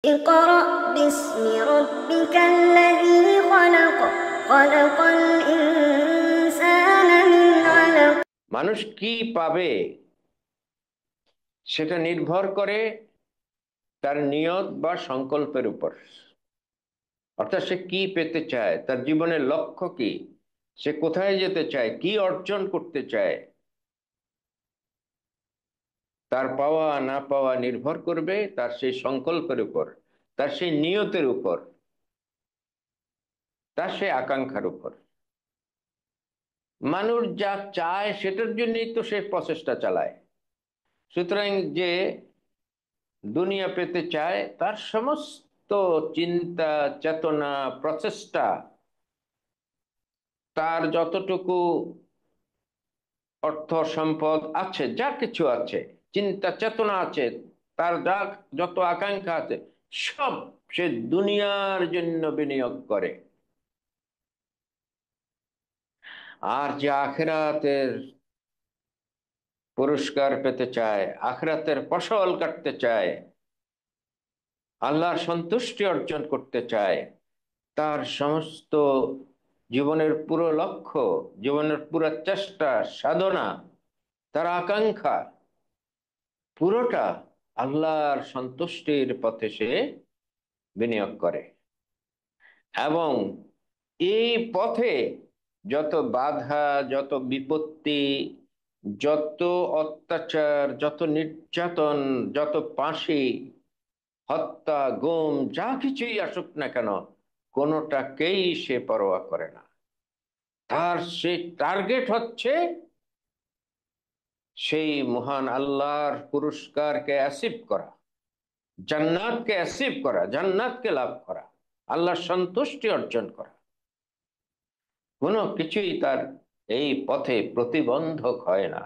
اقرأ باسم ربك الذي خلق خلق الإنسان من علق। মানুষ কি পাবে সেটা নির্ভর করে তার নিয়ত বা সংকল্পের উপর। অর্থাৎ সে কি পেতে চায়, তার জীবনের লক্ষ্য কি, সে কোথায় যেতে চায়, কি অর্জন করতে চায়, তার পাওয়া না পাওয়া নির্ভর করবে তার সেই সংকল্পের উপর, তার সেই নিয়তের উপর, তার সেই আকাঙ্ক্ষার উপর। মানুষ যা চায় সেটার জন্যই তো সে প্রচেষ্টা চালায়। সুতরাং যে দুনিয়া পেতে চায় তার সমস্ত চিন্তা, চেতনা, প্রচেষ্টা, তার যতটুকু অর্থ সম্পদ আছে, যা কিছু আছে, চিন্তা চেতনা আছে, তার যা যত আকাঙ্ক্ষা আছে, সব সে দুনিয়ার জন্য বিনিয়োগ করে। আর যে আখিরাতের পুরস্কার পেতে চায়, আখিরাতের ফসল কাটতে চায়, আল্লাহর সন্তুষ্টি অর্জন করতে চায়, তার সমস্ত জীবনের পুরো লক্ষ্য, জীবনের পুরো চেষ্টা, সাধনা, তার আকাঙ্ক্ষা পুরোটা আল্লাহর সন্তুষ্টির পথে সে বিনিয়োগ করে। এবং এই পথে যত বাধা, যত বিপত্তি, যত অত্যাচার, যত নির্যাতন, যত ফাঁসি, হত্যা, গুম, যা কিছুই আসুক না কেন, কোনোটাকেই সে পরোয়া করে না। তার সেই টার্গেট হচ্ছে সেই মহান আল্লাহর পুরস্কারকে অ্যাচিভ করা, জান্নাতকে অ্যাচিভ করা, জান্নাতকে লাভ করা, আল্লাহর সন্তুষ্টি অর্জন করা। কোনো কিছুই তার এই পথে প্রতিবন্ধক হয় না।